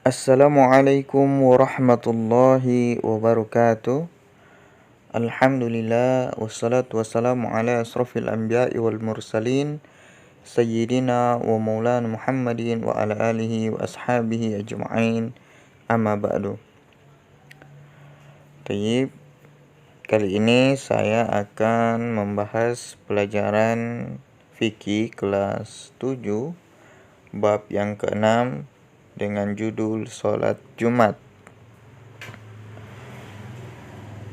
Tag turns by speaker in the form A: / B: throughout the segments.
A: Assalamualaikum warahmatullahi wabarakatuh. Alhamdulillah wassalatu wassalamu ala asrafil anbiya'i wal mursalin Sayyidina wa maulana Muhammadin wa ala alihi wa ashabihi ajma'in. Amma ba'du. Tayyib, kali ini saya akan membahas pelajaran fikih kelas 7 bab yang ke-6 dengan judul Salat Jumat.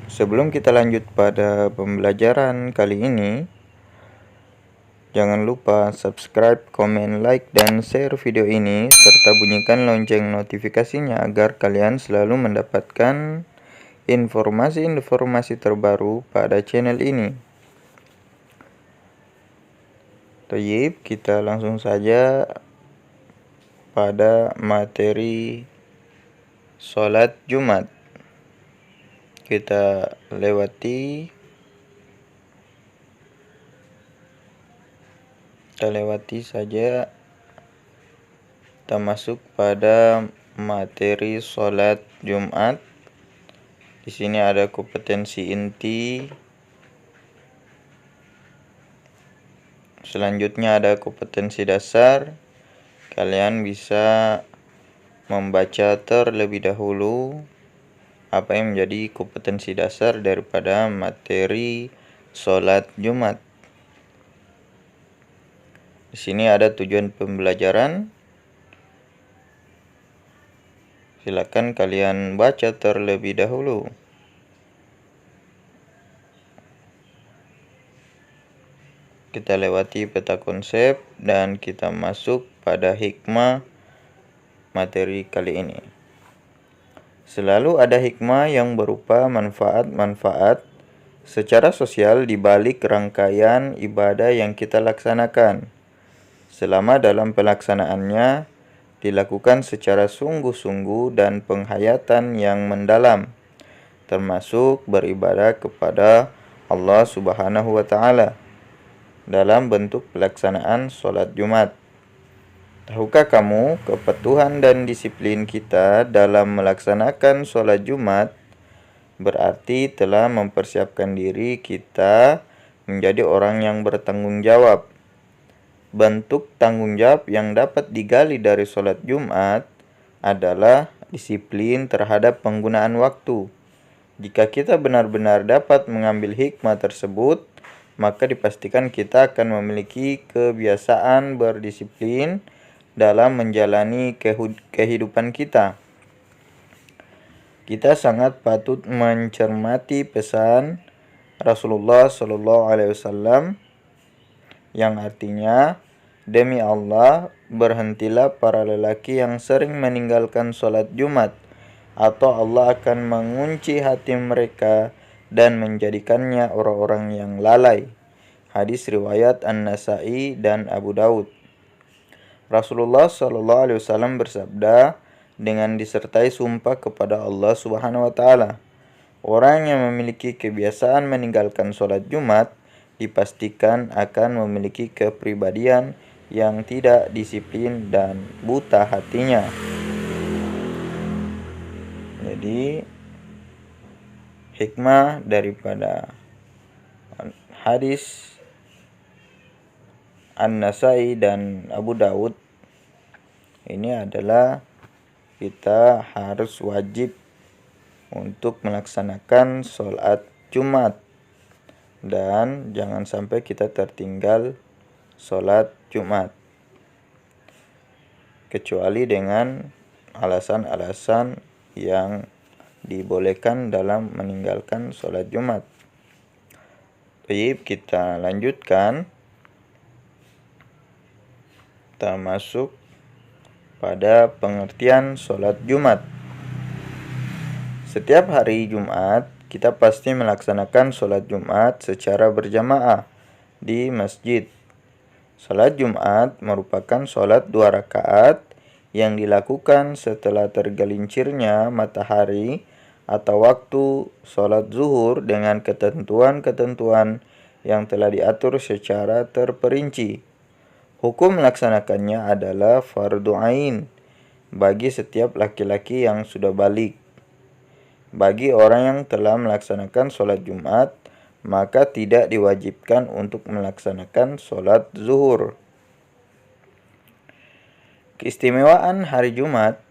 A: Sebelum kita lanjut pada pembelajaran kali ini, jangan lupa subscribe, komen, like, dan share video ini serta bunyikan lonceng notifikasinya agar kalian selalu mendapatkan informasi-informasi terbaru pada channel ini. Tayyib, kita langsung saja pada materi Salat Jumat. Kita lewati saja. Kita masuk pada materi Salat Jumat. Di sini ada kompetensi inti. Selanjutnya ada kompetensi dasar. Kalian bisa membaca terlebih dahulu apa yang menjadi kompetensi dasar daripada materi Salat Jumat. Di sini ada tujuan pembelajaran. Silakan kalian baca terlebih dahulu. Kita lewati peta konsep dan kita masuk pada hikmah materi kali ini. Selalu ada hikmah yang berupa manfaat-manfaat secara sosial di balik rangkaian ibadah yang kita laksanakan. Selama dalam pelaksanaannya dilakukan secara sungguh-sungguh dan penghayatan yang mendalam, termasuk beribadah kepada Allah Subhanahu wa Ta'ala dalam bentuk pelaksanaan sholat Jumat. Tahukah kamu kepatuhan dan disiplin kita dalam melaksanakan sholat Jumat berarti telah mempersiapkan diri kita menjadi orang yang bertanggung jawab. Bentuk tanggung jawab yang dapat digali dari sholat Jumat adalah disiplin terhadap penggunaan waktu. Jika kita benar-benar dapat mengambil hikmah tersebut, maka dipastikan kita akan memiliki kebiasaan berdisiplin dalam menjalani kehidupan kita. Kita sangat patut mencermati pesan Rasulullah SAW yang artinya, demi Allah, berhentilah para lelaki yang sering meninggalkan sholat Jumat, atau Allah akan mengunci hati mereka dan menjadikannya orang-orang yang lalai. Hadis riwayat An-Nasa'i dan Abu Daud. Rasulullah SAW bersabda dengan disertai sumpah kepada Allah Subhanahu wa Ta'ala, orang yang memiliki kebiasaan meninggalkan sholat Jumat dipastikan akan memiliki kepribadian yang tidak disiplin dan buta hatinya. Jadi hikmah daripada hadis An-Nasa'i dan Abu Daud ini adalah kita harus wajib untuk melaksanakan sholat Jumat dan jangan sampai kita tertinggal sholat Jumat kecuali dengan alasan-alasan yang dibolehkan dalam meninggalkan sholat Jumat. Baik, kita lanjutkan. Kita masuk pada pengertian sholat Jumat. Setiap hari Jumat, kita pasti melaksanakan sholat Jumat secara berjamaah di masjid. Sholat Jumat merupakan sholat 2 rakaat yang dilakukan setelah tergelincirnya matahari atau waktu sholat zuhur dengan ketentuan-ketentuan yang telah diatur secara terperinci. Hukum melaksanakannya adalah fardu ain bagi setiap laki-laki yang sudah balik. Bagi orang yang telah melaksanakan sholat Jumat, maka tidak diwajibkan untuk melaksanakan sholat zuhur. Keistimewaan hari Jumat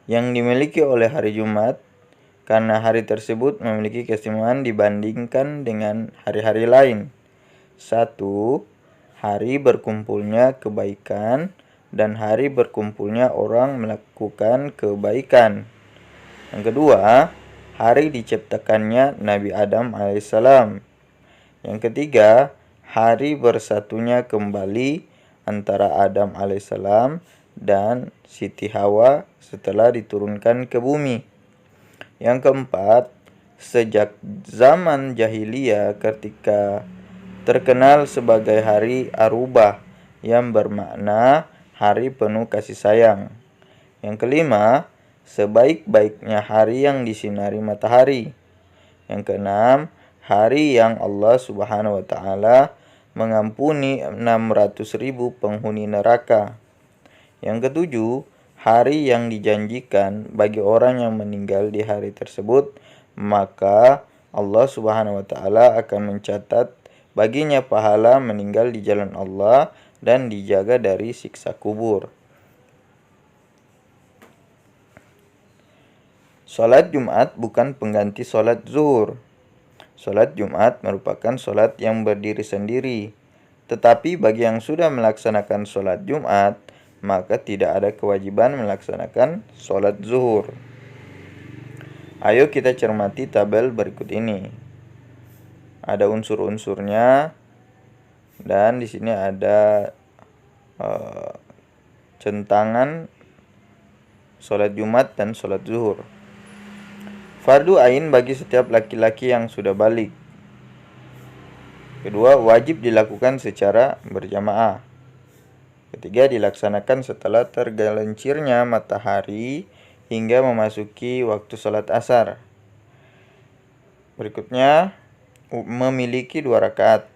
A: yang dimiliki oleh hari Jumat karena hari tersebut memiliki keistimewaan dibandingkan dengan hari-hari lain. 1. Hari berkumpulnya kebaikan dan hari berkumpulnya orang melakukan kebaikan. Yang kedua, hari diciptakannya Nabi Adam alaihissalam. Yang ketiga, hari bersatunya kembali antara Adam alaihissalam dan Siti Hawa setelah diturunkan ke bumi. Yang keempat, sejak zaman jahiliyah ketika terkenal sebagai hari Arubah yang bermakna hari penuh kasih sayang. Yang kelima, sebaik-baiknya hari yang disinari matahari. Yang keenam, hari yang Allah Subhanahu wa taala mengampuni 600.000 penghuni neraka. Yang ketujuh, hari yang dijanjikan bagi orang yang meninggal di hari tersebut, maka Allah Subhanahu wa taala akan mencatat baginya pahala meninggal di jalan Allah dan dijaga dari siksa kubur. Salat Jumat bukan pengganti salat zuhur. Salat Jumat merupakan salat yang berdiri sendiri. Tetapi bagi yang sudah melaksanakan salat Jumat, maka tidak ada kewajiban melaksanakan salat zuhur. Ayo kita cermati tabel berikut ini. Ada unsur-unsurnya dan di sini ada centangan salat Jumat dan salat zuhur. Fardu ain bagi setiap laki-laki yang sudah balik. Kedua, wajib dilakukan secara berjamaah. Ketiga, dilaksanakan setelah tergelincirnya matahari hingga memasuki waktu salat asar. Berikutnya, memiliki 2 rakaat.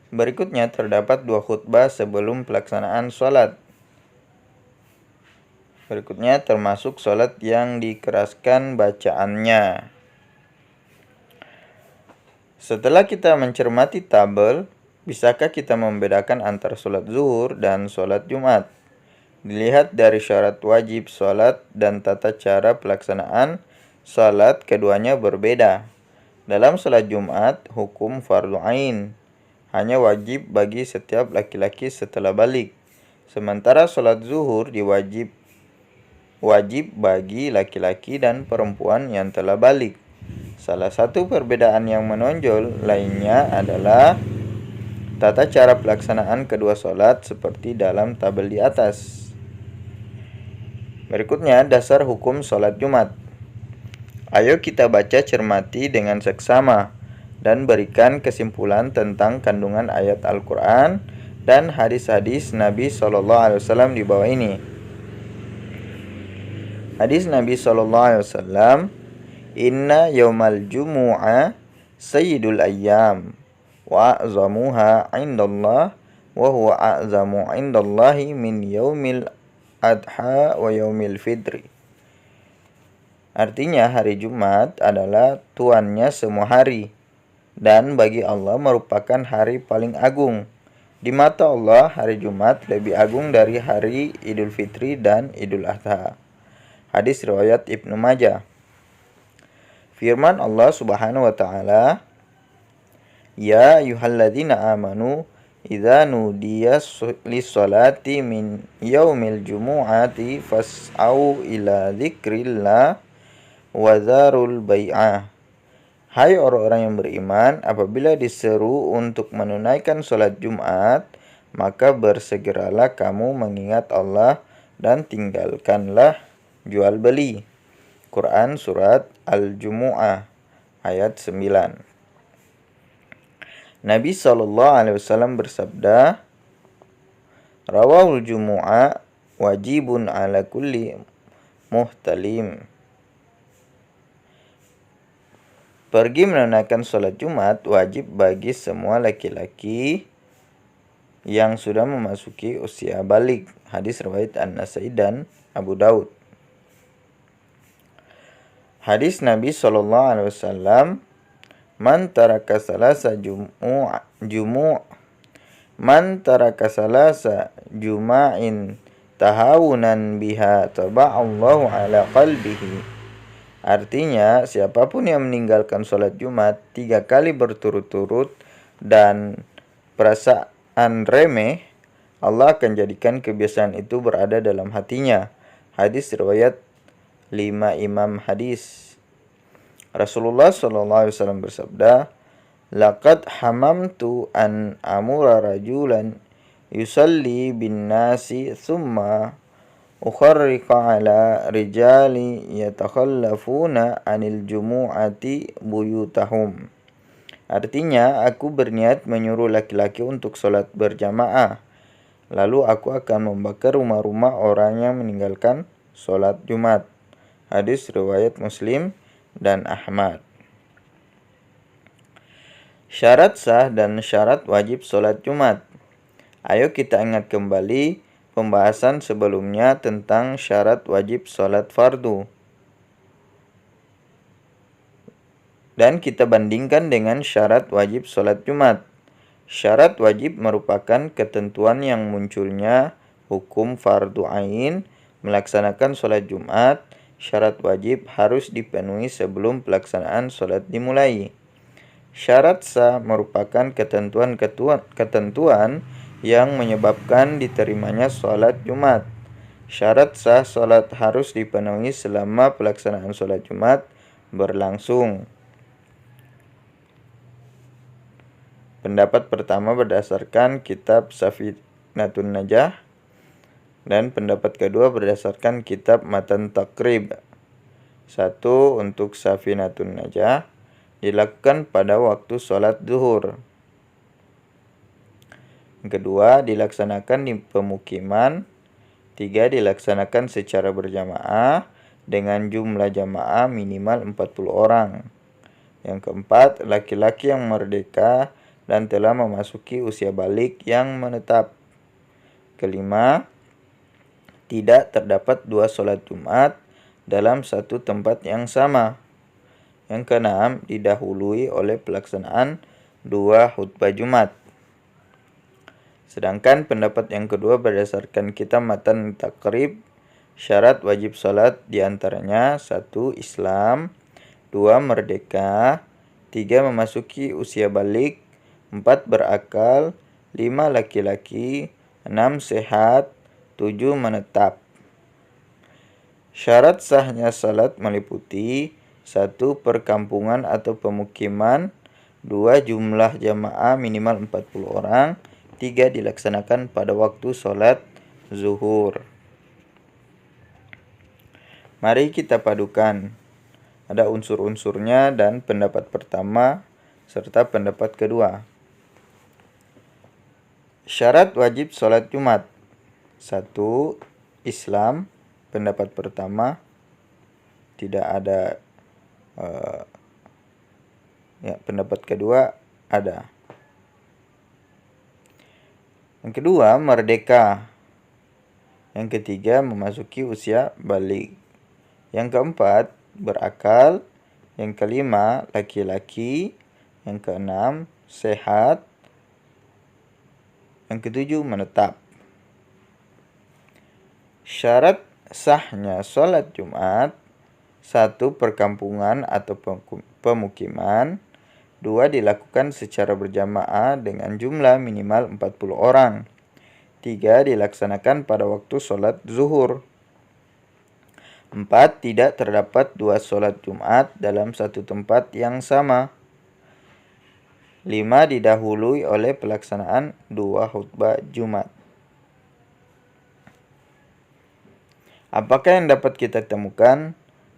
A: Berikutnya terdapat 2 khutbah sebelum pelaksanaan salat. Berikutnya termasuk salat yang dikeraskan bacaannya. Setelah kita mencermati tabel, bisakah kita membedakan antara salat zuhur dan salat Jumat? Dilihat dari syarat wajib salat dan tata cara pelaksanaan salat, keduanya berbeda. Dalam salat Jumat, hukum fardu ain, hanya wajib bagi setiap laki-laki setelah balik. Sementara salat zuhur wajib bagi laki-laki dan perempuan yang telah balik. Salah satu perbedaan yang menonjol lainnya adalah tata cara pelaksanaan kedua salat seperti dalam tabel di atas. Berikutnya, dasar hukum salat Jumat. Ayo kita baca cermati dengan seksama dan berikan kesimpulan tentang kandungan ayat Al-Quran dan hadis-hadis Nabi SAW di bawah ini. Hadis Nabi SAW, Inna yaumal jumu'ah sayyidul ayyam wa a'zamuha indallah wa huwa a'zamu indallahi min yaumil adha wa yaumil fitri. Artinya hari Jumat adalah tuannya semua hari dan bagi Allah merupakan hari paling agung. Di mata Allah, hari Jumat lebih agung dari hari Idul Fitri dan Idul Adha. Hadis riwayat Ibnu Majah. Firman Allah Subhanahu wa taala, Ya ayyuhalladzina amanu idza nudiya lis-salati min yaumil jumu'ati fas'au ila dzikrillah wa dzarul bai'ah. Hai orang-orang yang beriman, apabila diseru untuk menunaikan salat Jumat, maka bersegeralah kamu mengingat Allah dan tinggalkanlah jual beli. Quran surat Al-Jumu'ah ayat 9. Nabi SAW bersabda, Rawahul Jumu'ah wajibun ala kulli muhtalim. Pergi menunaikan salat Jumat wajib bagi semua laki-laki yang sudah memasuki usia balik. Hadis riwayat An-Nasai dan Abu Daud. Hadis Nabi SAW, Man taraka salasa juma'in tahawunan biha taba'allahu ala qalbihi. Artinya, siapapun yang meninggalkan sholat Jumat 3 kali berturut-turut dan perasaan remeh, Allah akan jadikan kebiasaan itu berada dalam hatinya. Hadis riwayat 5 Imam Hadis. Rasulullah SAW bersabda, Laqad hamamtu an amura rajulan yusalli bin nasi thumma ukharriqa ala rijali yatakhallafuna anil jumu'ati buyutahum. Artinya, aku berniat menyuruh laki-laki untuk sholat berjamaah. Lalu aku akan membakar rumah-rumah orang yang meninggalkan sholat Jumat. Hadis riwayat Muslim dan Ahmad. Syarat sah dan syarat wajib sholat Jumat. Ayo kita ingat kembali pembahasan sebelumnya tentang syarat wajib sholat fardu. Dan kita bandingkan dengan syarat wajib sholat Jumat. Syarat wajib merupakan ketentuan yang munculnya hukum fardu ain melaksanakan sholat Jumat. Syarat wajib harus dipenuhi sebelum pelaksanaan sholat dimulai. Syarat sah merupakan ketentuan yang menyebabkan diterimanya sholat Jumat. Syarat sah sholat harus dipenuhi selama pelaksanaan sholat Jumat berlangsung. Pendapat pertama berdasarkan kitab Safinatun Najah dan pendapat kedua berdasarkan kitab Matan Taqrib. 1. Untuk Safinatun Najah dilakukan pada waktu sholat zuhur. Kedua, dilaksanakan di pemukiman. 3. Dilaksanakan secara berjamaah dengan jumlah jamaah minimal 40 orang. Yang keempat, laki-laki yang merdeka dan telah memasuki usia balik yang menetap. Kelima, tidak terdapat 2 sholat Jumat dalam satu tempat yang sama. Yang keenam, didahului oleh pelaksanaan 2 khutbah Jumat. Sedangkan pendapat yang kedua berdasarkan kitab Matan Taqrib, syarat wajib salat diantaranya 1. Islam, 2. Merdeka, 3. Memasuki usia balik, 4. Berakal, 5. Laki-laki, 6. Sehat, 7. Menetap. Syarat sahnya salat meliputi 1. Perkampungan atau pemukiman, 2. Jumlah jamaah minimal 40 orang, 3. Dilaksanakan pada waktu sholat zuhur. Mari kita padukan. Ada unsur-unsurnya dan pendapat pertama serta pendapat kedua. Syarat wajib sholat Jumat. 1. Islam. Pendapat pertama tidak ada. Pendapat kedua ada. Yang kedua, merdeka. Yang ketiga, memasuki usia balik. Yang keempat, berakal. Yang kelima, laki-laki. Yang keenam, sehat. Yang ketujuh, menetap. Syarat sahnya sholat Jumat. 1. Perkampungan atau pemukiman. 2. Dilakukan secara berjamaah dengan jumlah minimal 40 orang. 3. Dilaksanakan pada waktu sholat zuhur. 4. Tidak terdapat 2 sholat Jumat dalam satu tempat yang sama. 5. Didahului oleh pelaksanaan 2 khutbah Jumat. Apakah yang dapat kita temukan?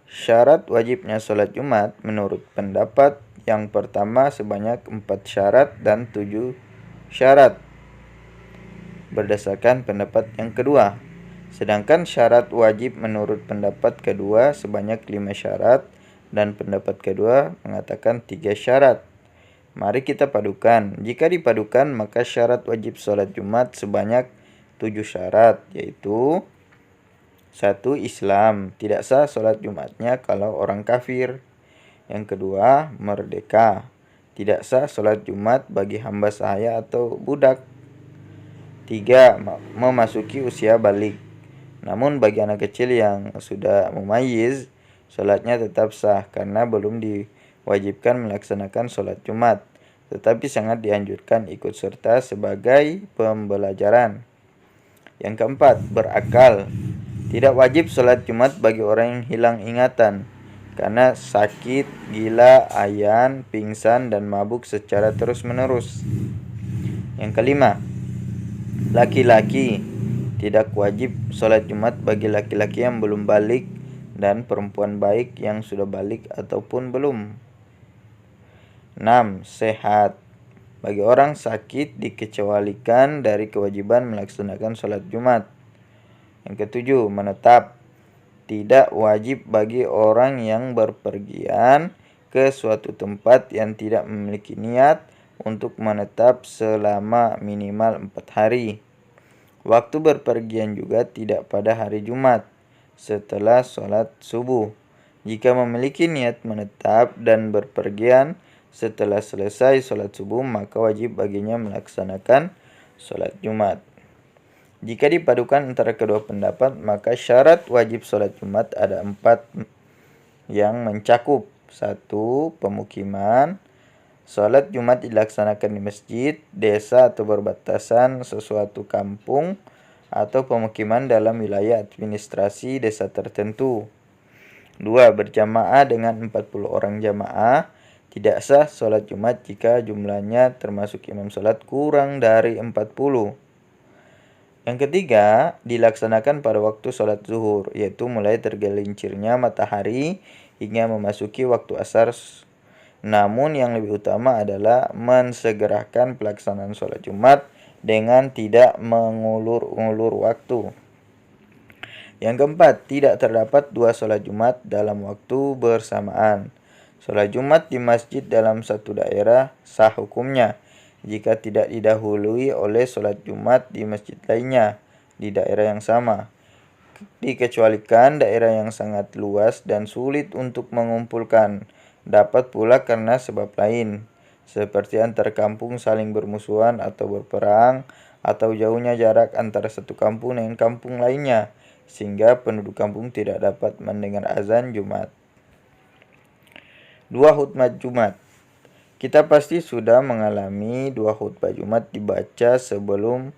A: Syarat wajibnya sholat Jumat menurut pendapat yang pertama sebanyak 4 syarat dan 7 syarat berdasarkan pendapat yang kedua. Sedangkan syarat wajib menurut pendapat kedua sebanyak 5 syarat dan pendapat kedua mengatakan 3 syarat. Mari kita padukan. Jika dipadukan, maka syarat wajib sholat Jumat sebanyak 7 syarat, yaitu 1. Islam, tidak sah sholat Jumatnya kalau orang kafir. Yang kedua, merdeka, tidak sah sholat Jumat bagi hamba sahaya atau budak. 3. Memasuki usia balik. Namun bagi anak kecil yang sudah mumayyiz, sholatnya tetap sah karena belum diwajibkan melaksanakan sholat Jumat, tetapi sangat dianjurkan ikut serta sebagai pembelajaran. Yang keempat, berakal. Tidak wajib sholat Jumat bagi orang yang hilang ingatan karena sakit, gila, ayan, pingsan, dan mabuk secara terus-menerus. Yang kelima, laki-laki. Tidak wajib sholat Jumat bagi laki-laki yang belum balik dan perempuan baik yang sudah balik ataupun belum. 6. Sehat. Bagi orang sakit dikecualikan dari kewajiban melaksanakan sholat Jumat. Yang ketujuh, menetap. Tidak wajib bagi orang yang berpergian ke suatu tempat yang tidak memiliki niat untuk menetap selama minimal 4 hari. Waktu berpergian juga tidak pada hari Jumat setelah sholat subuh. Jika memiliki niat menetap dan berpergian setelah selesai sholat subuh, maka wajib baginya melaksanakan sholat Jumat. Jika dipadukan antara kedua pendapat, maka syarat wajib sholat Jumat ada 4 yang mencakup. 1. Pemukiman. Sholat Jumat dilaksanakan di masjid, desa atau berbatasan sesuatu kampung atau pemukiman dalam wilayah administrasi desa tertentu. 2. Berjamaah dengan 40 orang jamaah. Tidak sah sholat Jumat jika jumlahnya termasuk imam sholat kurang dari 40. Yang ketiga, dilaksanakan pada waktu sholat zuhur, yaitu mulai tergelincirnya matahari hingga memasuki waktu asar. Namun yang lebih utama adalah mensegerakan pelaksanaan sholat Jumat dengan tidak mengulur-ulur waktu. Yang keempat, tidak terdapat 2 sholat Jumat dalam waktu bersamaan. Sholat Jumat di masjid dalam satu daerah sah hukumnya jika tidak didahului oleh sholat Jumat di masjid lainnya di daerah yang sama. Dikecualikan daerah yang sangat luas dan sulit untuk mengumpulkan. Dapat pula karena sebab lain, seperti antar kampung saling bermusuhan atau berperang, atau jauhnya jarak antara satu kampung dengan kampung lainnya, sehingga penduduk kampung tidak dapat mendengar azan Jumat. 2. Khutbah Jumat. Kita pasti sudah mengalami 2 khutbah Jumat dibaca sebelum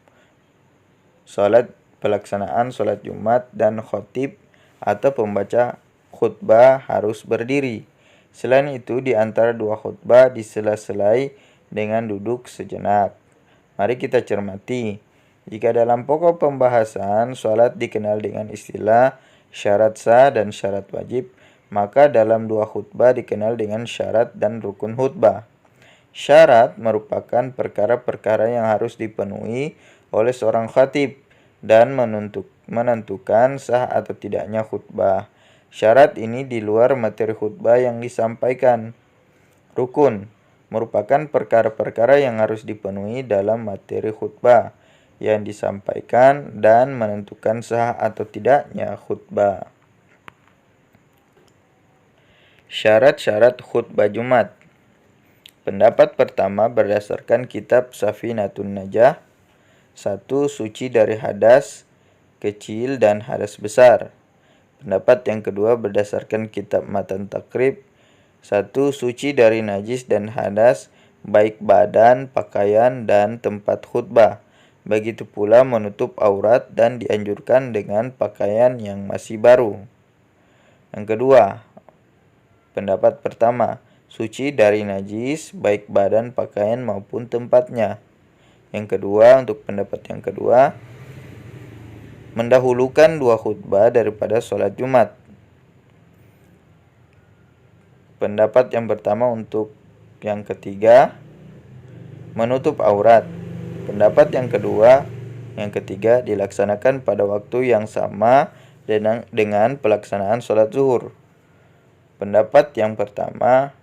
A: sholat pelaksanaan sholat Jumat, dan khotib atau pembaca khutbah harus berdiri. Selain itu, di antara 2 khutbah disela-selai dengan duduk sejenak. Mari kita cermati. Jika dalam pokok pembahasan sholat dikenal dengan istilah syarat sah dan syarat wajib, maka dalam 2 khutbah dikenal dengan syarat dan rukun khutbah. Syarat merupakan perkara-perkara yang harus dipenuhi oleh seorang khatib dan menentukan sah atau tidaknya khutbah. Syarat ini di luar materi khutbah yang disampaikan. Rukun merupakan perkara-perkara yang harus dipenuhi dalam materi khutbah yang disampaikan dan menentukan sah atau tidaknya khutbah. Syarat-syarat khutbah Jumat. Pendapat pertama berdasarkan kitab Safinatun Najah. 1. Suci dari hadas kecil dan hadas besar. Pendapat yang kedua berdasarkan kitab Matan Takrib. 1. Suci dari najis dan hadas, baik badan, pakaian, dan tempat khutbah. Begitu pula menutup aurat dan dianjurkan dengan pakaian yang masih baru. Yang kedua, pendapat pertama, suci dari najis, baik badan, pakaian, maupun tempatnya. Yang kedua, untuk pendapat yang kedua, mendahulukan 2 khutbah daripada sholat Jumat. Pendapat yang pertama untuk yang ketiga, menutup aurat. Pendapat yang kedua, yang ketiga dilaksanakan pada waktu yang sama dengan pelaksanaan sholat zuhur. Pendapat yang pertama,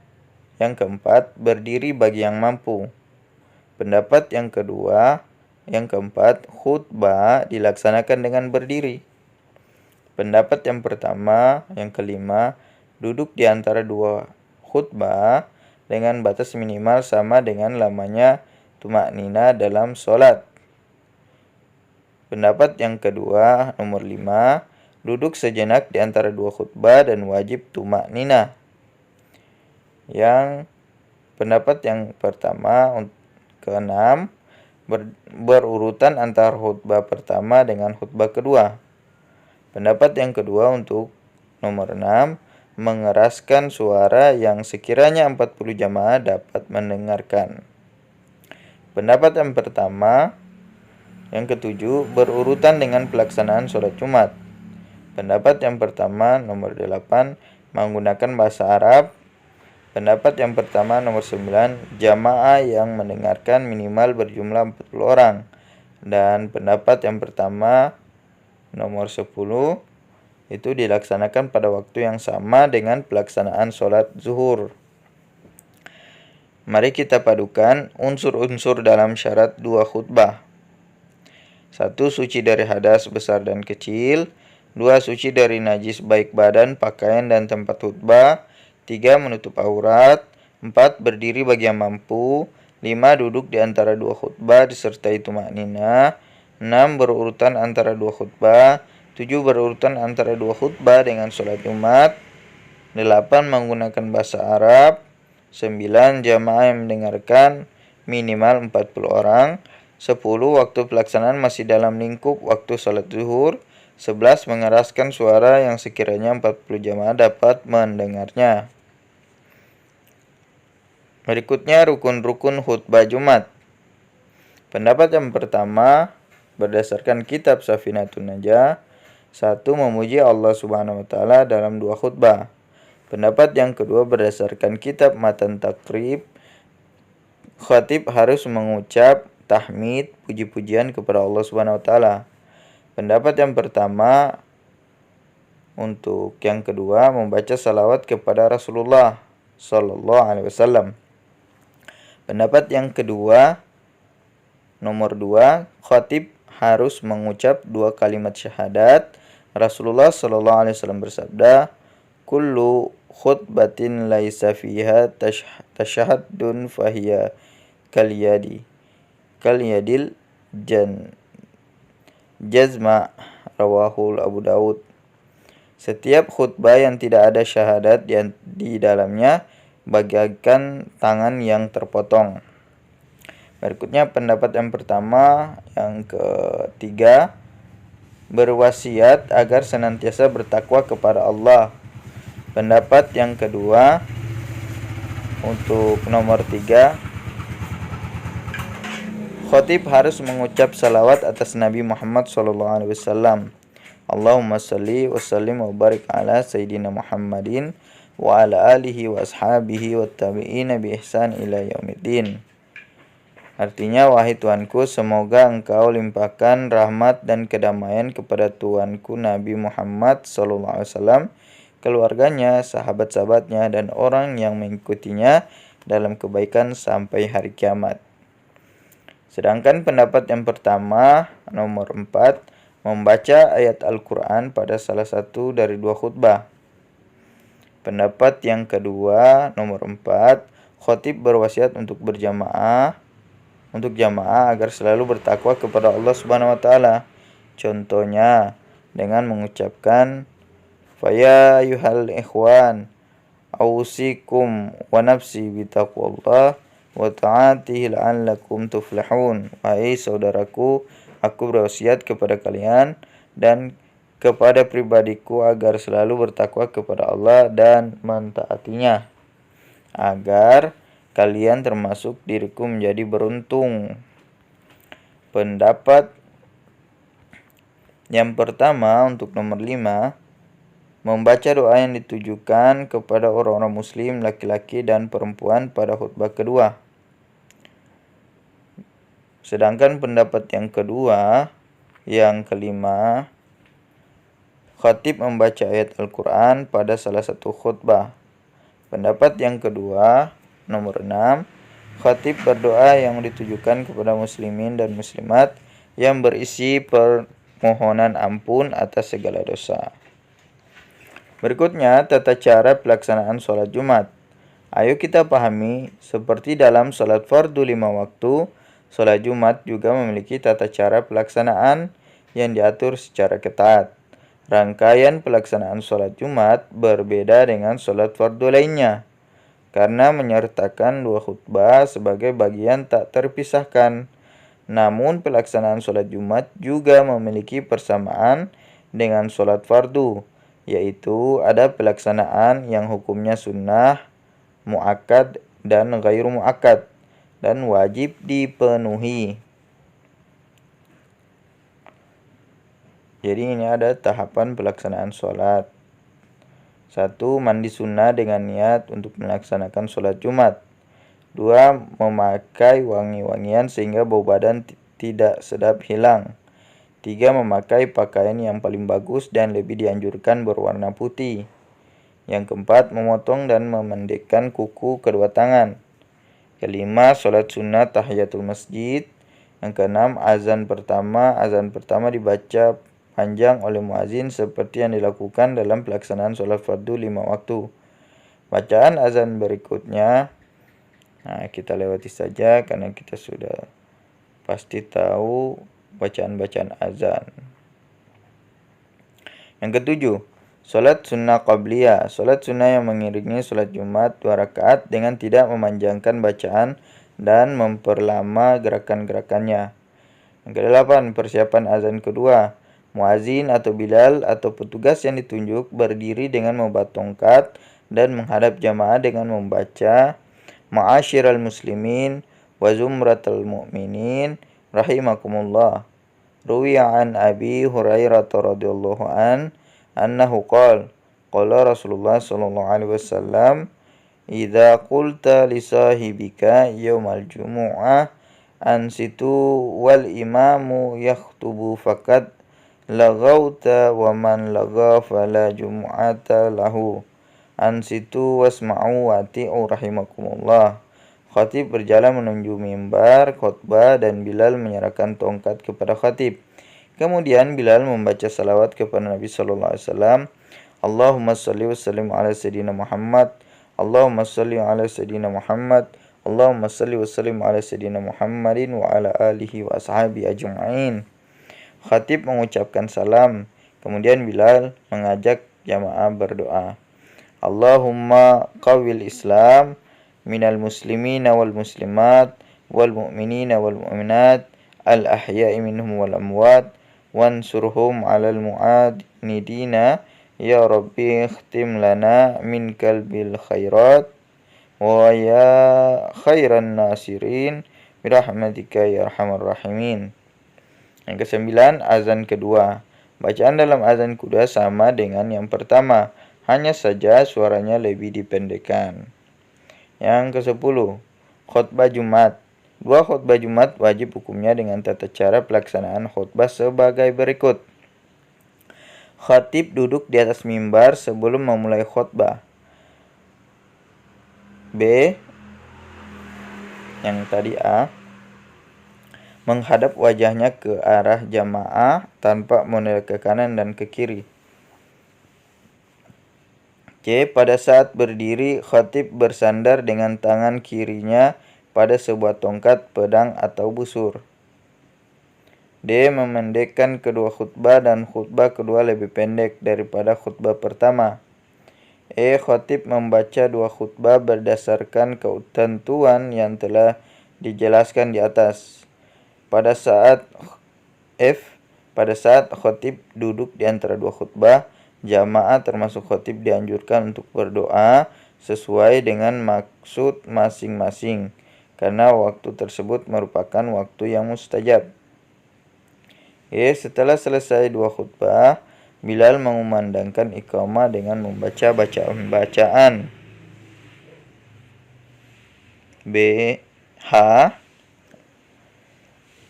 A: Yang keempat, berdiri bagi yang mampu. Pendapat yang keempat, khutbah dilaksanakan dengan berdiri. Pendapat yang kelima, duduk di antara dua khutbah dengan batas minimal sama dengan lamanya tumaknina dalam sholat. Pendapat yang kedua, nomor 5, duduk sejenak di antara dua khutbah dan wajib tumaknina. Yang pendapat yang pertama, keenam, berurutan antara khutbah pertama dengan khutbah kedua. Pendapat yang kedua untuk nomor 6, mengeraskan suara yang sekiranya 40 jamaah dapat mendengarkan. Pendapat yang pertama, yang ketujuh, berurutan dengan pelaksanaan sholat Jumat. Pendapat yang pertama nomor 8, menggunakan bahasa Arab. Pendapat yang pertama nomor 9, jamaah yang mendengarkan minimal berjumlah 40 orang. Dan pendapat yang pertama nomor 10, itu dilaksanakan pada waktu yang sama dengan pelaksanaan sholat zuhur. Mari kita padukan unsur-unsur dalam syarat dua khutbah. 1. Suci dari hadas besar dan kecil. 2. Suci dari najis baik badan, pakaian, dan tempat khutbah. 3. Menutup aurat. 4. Berdiri bagi yang mampu. 5. Duduk di antara dua khutbah disertai tumaknina. 6. Berurutan antara dua khutbah. 7. Berurutan antara dua khutbah dengan sholat Jumat. 8. Menggunakan bahasa Arab. 9. Jamaah yang mendengarkan minimal 40 orang. 10. Waktu pelaksanaan masih dalam lingkup waktu sholat zuhur. 11. Mengeraskan suara yang sekiranya 40 jamaah dapat mendengarnya. Berikutnya rukun-rukun khutbah Jumat. Pendapat yang pertama, berdasarkan kitab Safinatun Najah, 1. Memuji Allah Subhanahu wa taala dalam dua khutbah. Pendapat yang kedua, berdasarkan kitab Matan Takrib, khatib harus mengucap tahmid, puji-pujian kepada Allah Subhanahu wa taala. Pendapat yang pertama, untuk yang kedua, membaca salawat kepada Rasulullah sallallahu alaihi wasallam. Pendapat yang kedua, nomor 2, khatib harus mengucap dua kalimat syahadat. Rasulullah sallallahu alaihi wasallam bersabda, kullu khutbatin laisa fiha tasyahaddun fahiya kalyadil jazma, rawahul Abu Daud. Setiap khutbah yang tidak ada syahadat di dalamnya bagaikan tangan yang terpotong. Berikutnya pendapat yang pertama, yang ketiga, berwasiat agar senantiasa bertakwa kepada Allah. Pendapat yang kedua, untuk nomor 3, khatib harus mengucap salawat atas Nabi Muhammad SAW. Allahumma salli wa sallim wa barik ala Sayyidina Muhammadin wa ala alihi wa ashabihi wa tabi'ina bi ihsan ila yaumiddin. Artinya, wahai Tuanku, semoga Engkau limpahkan rahmat dan kedamaian kepada Tuanku Nabi Muhammad SAW, keluarganya, sahabat-sahabatnya, dan orang yang mengikutinya dalam kebaikan sampai hari kiamat. Sedangkan pendapat yang pertama, nomor 4, membaca ayat Al-Quran pada salah satu dari dua khutbah. Pendapat yang kedua, nomor 4, khatib berwasiat untuk jamaah agar selalu bertakwa kepada Allah Subhanahu wa taala. Contohnya dengan mengucapkan, faya yuhal ikhwan ausikum wa nafsi bitaqwallah wa ta'atihi la'allakum tuflihun. Wahai saudaraku, aku berwasiat kepada kalian dan kepada pribadiku agar selalu bertakwa kepada Allah dan mentaatinya, agar kalian termasuk diriku menjadi beruntung. Pendapat yang pertama, untuk nomor 5, membaca doa yang ditujukan kepada orang-orang muslim laki-laki dan perempuan pada khutbah kedua. Sedangkan pendapat yang kedua, yang kelima, khatib membaca ayat Al-Quran pada salah satu khutbah. Pendapat yang kedua, Nomor 6. Khatib berdoa yang ditujukan kepada muslimin dan muslimat yang berisi permohonan ampun atas segala dosa. Berikutnya, tata cara pelaksanaan sholat Jumat. Ayo kita pahami, seperti dalam sholat fardu 5 waktu, sholat Jumat juga memiliki tata cara pelaksanaan yang diatur secara ketat. Rangkaian pelaksanaan sholat Jumat berbeda dengan sholat fardu lainnya, karena menyertakan 2 khutbah sebagai bagian tak terpisahkan. Namun pelaksanaan sholat Jumat juga memiliki persamaan dengan sholat fardu, yaitu ada pelaksanaan yang hukumnya sunnah, muakkad, dan ghairu muakkad, dan wajib dipenuhi. Jadi ini ada tahapan pelaksanaan sholat. 1. Mandi sunnah dengan niat untuk melaksanakan sholat Jumat. 2. Memakai wangi-wangian sehingga bau badan tidak sedap hilang. 3. Memakai pakaian yang paling bagus dan lebih dianjurkan berwarna putih. Yang keempat, memotong dan memendekkan kuku kedua tangan. Kelima, sholat sunnah tahiyatul masjid. Yang keenam, azan pertama dibaca panjang oleh muazin seperti yang dilakukan dalam pelaksanaan sholat fardu 5 waktu. Bacaan azan berikutnya, kita lewati saja karena kita sudah pasti tahu bacaan-bacaan azan. Yang ketujuh, sholat sunnah qabliyah. Sholat sunnah yang mengiringi sholat Jumat 2 rakaat dengan tidak memanjangkan bacaan dan memperlama gerakan-gerakannya. Yang kedelapan, persiapan azan kedua. Muazin atau Bilal atau petugas yang ditunjuk berdiri dengan membawa tongkat dan menghadap jamaah dengan membaca Ma'asyiral muslimin wa zumratal mu'minin rahimakumullah. Ruwiya an Abi Hurairah radhiyallahu anhu qala Rasulullah sallallahu alaihi wasallam idza qulta li sahibika yaumal jumu'ah ansitu wal imamu yakhtubu faqad laghauta wa man lagha fala jumu'ata lahu ansitu wasma'u wa ati'u rahimakumullah. Khatib berjalan menuju mimbar khutbah dan Bilal menyerahkan tongkat kepada khatib. Kemudian Bilal membaca salawat kepada Nabi sallallahu alaihi wasallam. Allahumma shalli wa sallim ala sayyidina Muhammad. Allahumma shalli ala sayyidina Muhammad. Allahumma shalli wa sallim ala sayyidina Muhammadin wa ala alihi wa ashabi ajma'in. Khatib mengucapkan salam. Kemudian Bilal mengajak jamaah berdoa. Allahumma qawwil Islam minal muslimina wal muslimat wal mu'minina wal mu'minat al ahya'i minhum wal amwat wansurhum 'alal mu'adnidina ya rabbi ikhtim lana min kalbil khairat wa ya khairan nasirin birahmatika ya arhamar rahimin. Yang kesembilan, azan kedua. Bacaan dalam azan kedua sama dengan yang pertama, hanya saja suaranya lebih dipendekkan. Yang ke-10, khutbah Jumat. 2 khutbah Jumat wajib hukumnya dengan tata cara pelaksanaan khutbah sebagai berikut. Khatib duduk di atas mimbar sebelum memulai khutbah. B. Yang tadi A. Menghadap wajahnya ke arah jamaah tanpa menoleh ke kanan dan ke kiri. C. Pada saat berdiri, khatib bersandar dengan tangan kirinya pada sebuah tongkat, pedang, atau busur. D. Memendekkan kedua khutbah dan khutbah kedua lebih pendek daripada khutbah pertama. E. Khatib membaca 2 khutbah berdasarkan ketentuan yang telah dijelaskan di atas. Pada saat khatib duduk di antara 2 khutbah, jamaah termasuk khatib dianjurkan untuk berdoa sesuai dengan maksud masing-masing, karena waktu tersebut merupakan waktu yang mustajab. Setelah selesai 2 khutbah, Bilal mengumandangkan iqamah dengan membaca bacaan. B. H.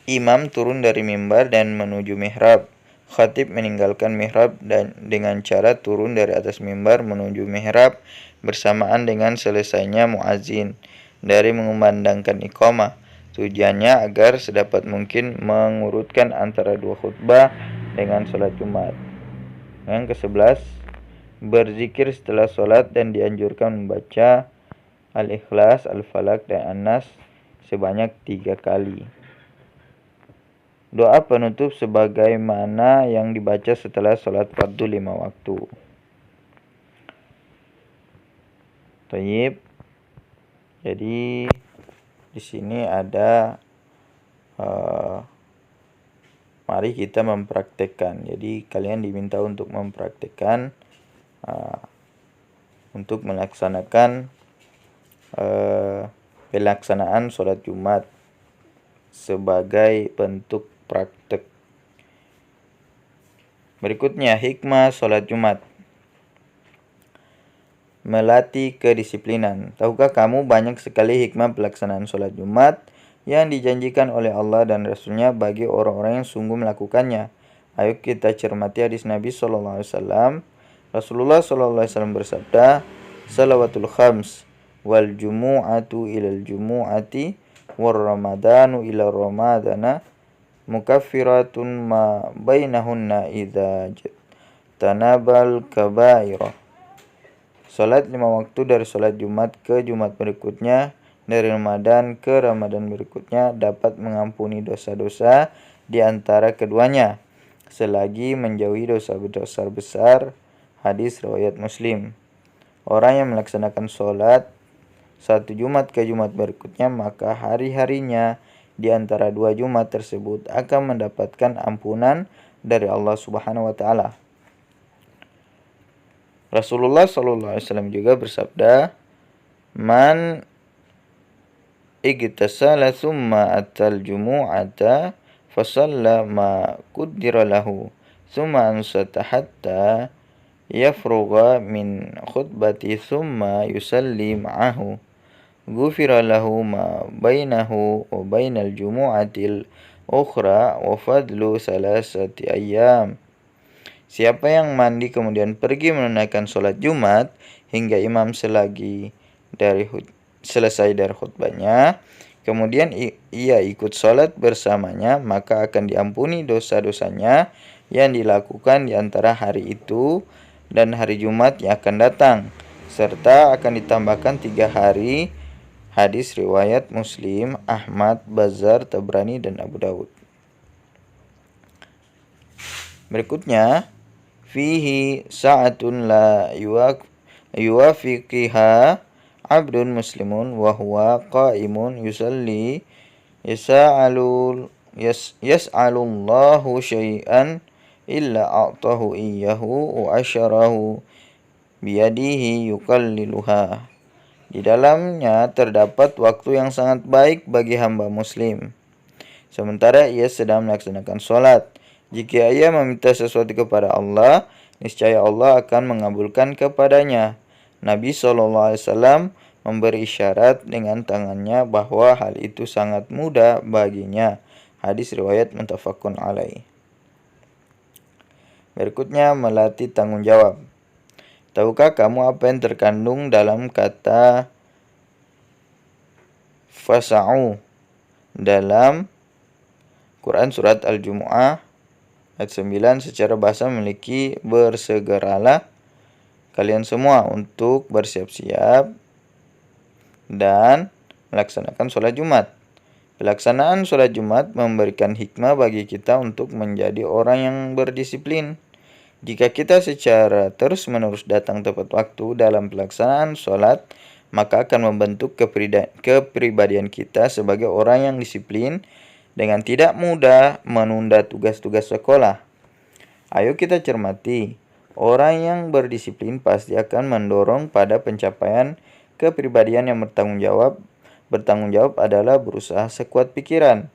A: Imam turun dari mimbar dan menuju mihrab. Khatib meninggalkan mihrab dan dengan cara turun dari atas mimbar menuju mihrab bersamaan dengan selesainya muazin. dari mengumandangkan iqamah. Tujuannya agar sedapat mungkin mengurutkan antara dua khutbah dengan sholat Jumat. Yang ke-11, berzikir setelah sholat dan dianjurkan membaca Al-Ikhlas, Al-Falaq, dan An-Nas sebanyak 3 kali. Doa penutup sebagaimana yang dibaca setelah sholat fardu 5 waktu. Tayyib. Jadi di sini ada mari kita mempraktekkan. Jadi kalian diminta untuk mempraktekkan untuk melaksanakan pelaksanaan sholat Jumat sebagai bentuk praktek. Berikutnya, hikmah sholat Jumat. Melatih kedisiplinan. Tahukah kamu banyak sekali hikmah pelaksanaan sholat Jumat yang dijanjikan oleh Allah dan Rasul-Nya bagi orang-orang yang sungguh melakukannya. Ayo kita cermati hadis Nabi SAW. Rasulullah SAW bersabda, Salawatul khams wal jumu'atu ilal jumu'ati war ramadanu ila ramadana mukaffiratun ma bainahunna idza tanabal kabairah. Salat 5 waktu dari salat Jumat ke Jumat berikutnya, dari Ramadan ke Ramadan berikutnya dapat mengampuni dosa-dosa di antara keduanya, selagi menjauhi dosa-dosa besar. Hadis riwayat Muslim. Orang yang melaksanakan salat satu Jumat ke Jumat berikutnya, maka hari-harinya di antara 2 Jumat tersebut akan mendapatkan ampunan dari Allah Subhanahu wa taala. Rasulullah SAW juga bersabda, Man igtasala thumma atal jumu'ata fasalla ma kuddira lahu thumma ansata hatta yafrugha min khutbati thumma yusalli ma'ahu ghufira lahu ma bainahu wa bainal jumu'atil ukhra wa fadlu salasati ayyam. Siapa yang mandi kemudian pergi menunaikan sholat Jumat hingga imam selesai dari khutbahnya, kemudian ia ikut sholat bersamanya, maka akan diampuni dosa-dosanya yang dilakukan di antara hari itu dan hari Jumat yang akan datang, serta akan ditambahkan 3 hari. Hadis riwayat Muslim, Ahmad, Bazzar, Tabrani, dan Abu Dawud. Berikutnya, fihi sa'atun la yuwafiqiha abdun muslimun wa huwa qa'imun yusalli yas'alullahu syai'an illa a'tahu iyyahu wa asyarahu biyadihi yukalliluha. Di dalamnya terdapat waktu yang sangat baik bagi hamba muslim, sementara ia sedang melaksanakan sholat. Jika ia meminta sesuatu kepada Allah, niscaya Allah akan mengabulkan kepadanya. Nabi SAW memberi isyarat dengan tangannya bahwa hal itu sangat mudah baginya. Hadis riwayat muttafaqun alaih. Berikutnya, melatih tanggung jawab. Tahukah kamu apa yang terkandung dalam kata fasa'u dalam Quran surat Al-Jumu'ah ayat 9? Secara bahasa memiliki bersegeralah kalian semua untuk bersiap-siap dan melaksanakan sholat Jumat. Pelaksanaan sholat Jumat memberikan hikmah bagi kita untuk menjadi orang yang berdisiplin. Jika kita secara terus-menerus datang tepat waktu dalam pelaksanaan sholat, maka akan membentuk kepribadian kita sebagai orang yang disiplin dengan tidak mudah menunda tugas-tugas sekolah. Ayo kita cermati, orang yang berdisiplin pasti akan mendorong pada pencapaian kepribadian yang bertanggung jawab. Bertanggung jawab adalah berusaha sekuat pikiran,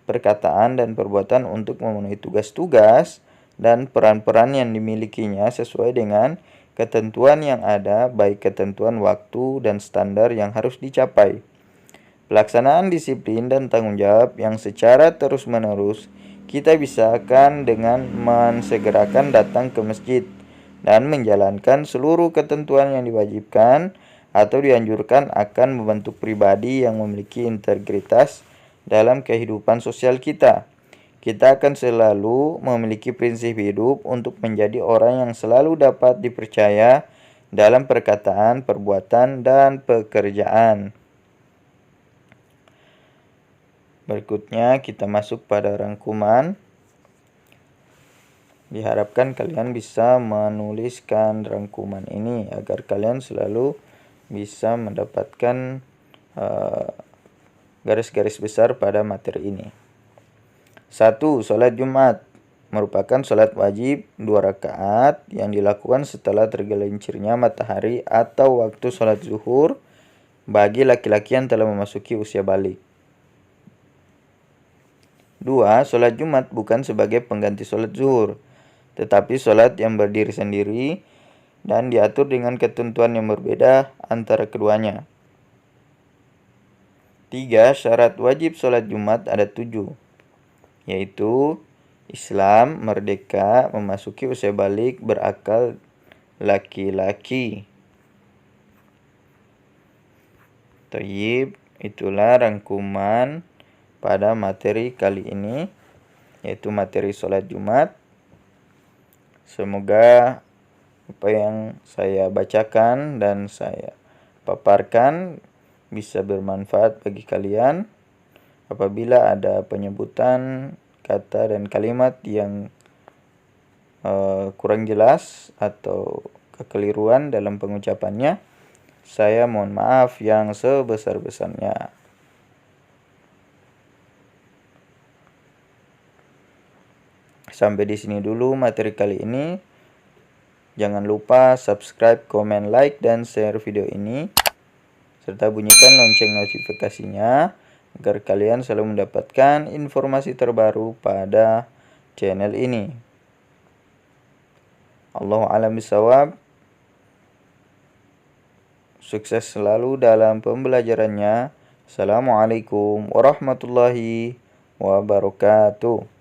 A: perkataan, dan perbuatan untuk memenuhi tugas-tugas dan peran-peran yang dimilikinya sesuai dengan ketentuan yang ada, baik ketentuan waktu dan standar yang harus dicapai. Pelaksanaan disiplin dan tanggung jawab yang secara terus-menerus kita bisakan dengan mensegerakan datang ke masjid dan menjalankan seluruh ketentuan yang diwajibkan atau dianjurkan akan membentuk pribadi yang memiliki integritas dalam kehidupan sosial kita. Kita akan selalu memiliki prinsip hidup untuk menjadi orang yang selalu dapat dipercaya dalam perkataan, perbuatan, dan pekerjaan. Berikutnya kita masuk pada rangkuman. Diharapkan kalian bisa menuliskan rangkuman ini agar kalian selalu bisa mendapatkan garis-garis besar pada materi ini. 1. Sholat Jumat merupakan sholat wajib 2 rakaat yang dilakukan setelah tergelincirnya matahari atau waktu sholat zuhur bagi laki-laki yang telah memasuki usia balik. 2. Sholat Jumat bukan sebagai pengganti sholat zuhur, tetapi sholat yang berdiri sendiri dan diatur dengan ketentuan yang berbeda antara keduanya. 3. Syarat wajib sholat Jumat ada 7, yaitu Islam, merdeka, memasuki usia balik, berakal, laki-laki. Thayyib, itulah rangkuman pada materi kali ini, yaitu materi sholat Jumat. Semoga apa yang saya bacakan dan saya paparkan bisa bermanfaat bagi kalian. Apabila ada penyebutan kata dan kalimat yang kurang jelas atau kekeliruan dalam pengucapannya, saya mohon maaf yang sebesar-besarnya. Sampai di sini dulu materi kali ini. Jangan lupa subscribe, komen, like, dan share video ini, serta bunyikan lonceng notifikasinya agar kalian selalu mendapatkan informasi terbaru pada channel ini. Allahu a'lam bishawab. Sukses selalu dalam pembelajarannya. Assalamualaikum warahmatullahi wabarakatuh.